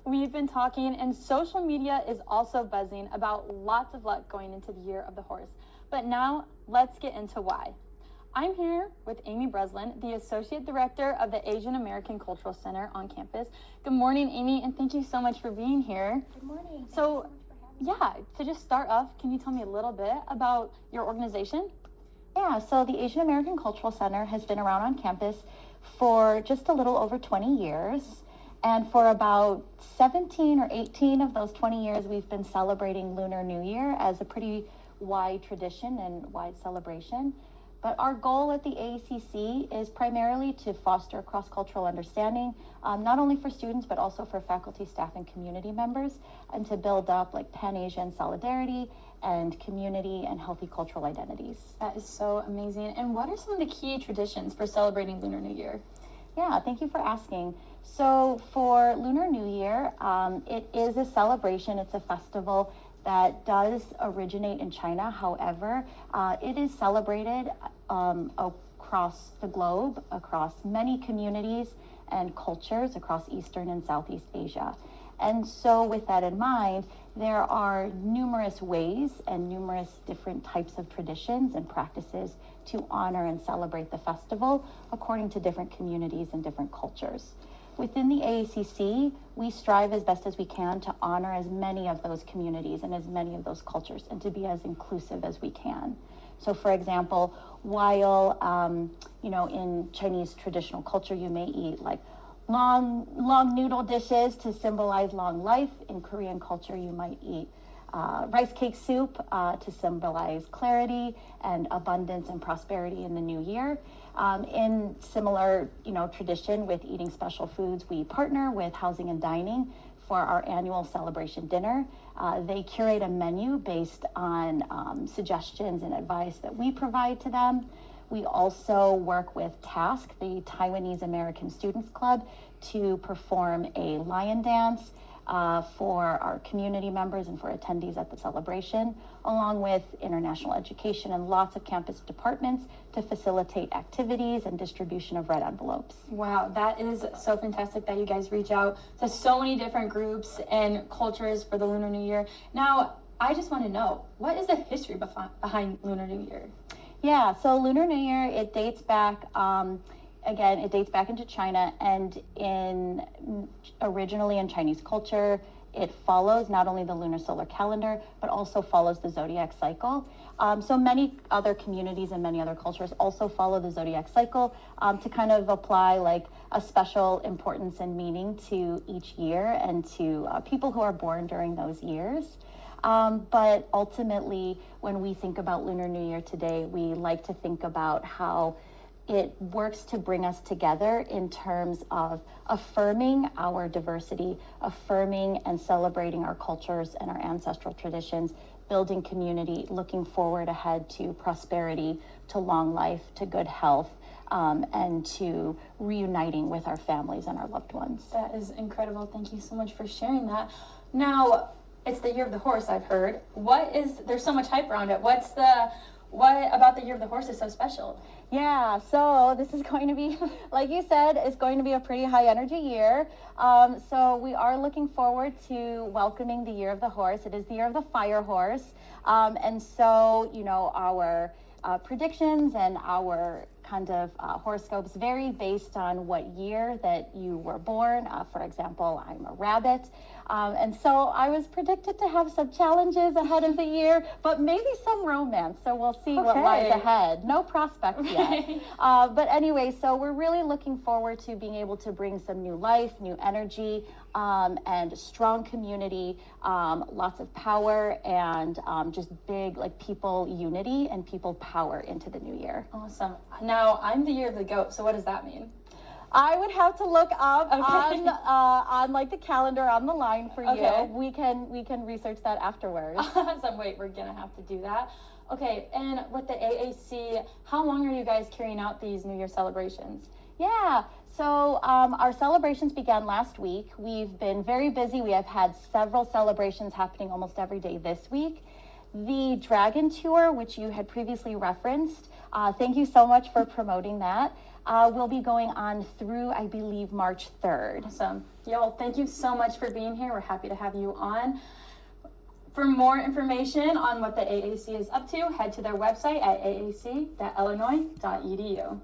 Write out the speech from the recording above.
We've been talking, and social media is also buzzing about lots of luck going into the year of the horse. But now, let's get into why. I'm here with Amy Breslin, the Associate Director of the Asian American Cultural Center on campus. Good morning, Amy, and thank you so much for being here. Good morning. So to just start off, can you tell me a little bit about your organization? Yeah, so the Asian American Cultural Center has been around on campus for just a little over 20 years. And for about 17 or 18 of those 20 years, we've been celebrating Lunar New Year as a pretty wide tradition and wide celebration. But our goal at the AACC is primarily to foster cross-cultural understanding, not only for students, but also for faculty, staff, and community members, and to build up like Pan-Asian solidarity and community and healthy cultural identities. That is so amazing. And what are some of the key traditions for celebrating Lunar New Year? Yeah, thank you for asking. So for Lunar New Year, it is a celebration. It's a festival that does originate in China. However, it is celebrated across the globe, across many communities and cultures across Eastern and Southeast Asia. And so with that in mind, there are numerous ways and numerous different types of traditions and practices to honor and celebrate the festival according to different communities and different cultures. Within the AACC, we strive as best as we can to honor as many of those communities and as many of those cultures and to be as inclusive as we can. So for example, while, in Chinese traditional culture, you may eat like long noodle dishes to symbolize long life. In Korean culture, you might eat rice cake soup to symbolize clarity and abundance and prosperity in the new year. In similar, tradition with eating special foods, we partner with Housing and Dining for our annual celebration dinner. They curate a menu based on suggestions and advice that we provide to them. We also work with TASC, the Taiwanese American Students Club, to perform a lion dance for our community members and for attendees at the celebration, along with international education and lots of campus departments to facilitate activities and distribution of red envelopes. Wow, that is so fantastic that you guys reach out to so many different groups and cultures for the Lunar New Year. Now, I just want to know, what is the history behind Lunar New Year? Yeah, so Lunar New Year, it dates back, it dates back into China, and originally in Chinese culture, it follows not only the lunar solar calendar, but also follows the zodiac cycle. So many other communities and many other cultures also follow the zodiac cycle to kind of apply like a special importance and meaning to each year and to people who are born during those years. But ultimately, when we think about Lunar New Year today, we like to think about how it works to bring us together in terms of affirming our diversity, affirming and celebrating our cultures and our ancestral traditions, building community, looking forward ahead to prosperity, to long life, to good health, and to reuniting with our families and our loved ones. That is incredible. Thank you so much for sharing that. Now, it's the year of the horse, I've heard. There's so much hype around it. What about the year of the horse is so special? Yeah, so this is going to be, like you said, it's going to be a pretty high energy year. So we are looking forward to welcoming the year of the horse. It is the year of the fire horse. And so, our predictions and our kind of horoscopes vary based on what year that you were born. For example, I'm a rabbit. And so I was predicted to have some challenges ahead of the year, but maybe some romance. So we'll see what lies ahead. No prospects yet. But anyway, so we're really looking forward to being able to bring some new life, new energy, and strong community, lots of power, and just big people unity and people power into the new year. Awesome. Now, I'm the year of the goat, so what does that mean? I would have to look up on like the calendar on the line for you. We can research that afterwards. Awesome. Wait, we're gonna have to do that. Okay, and with the AAC, how long are you guys carrying out these New Year celebrations? Yeah, so our celebrations began last week. We've been very busy. We have had several celebrations happening almost every day this week. The Dragon Tour, which you had previously referenced, thank you so much for promoting that. Will be going on through, I believe, March 3rd. Awesome. Yeah, well, thank you so much for being here. We're happy to have you on. For more information on what the AAC is up to, head to their website at aac.illinois.edu.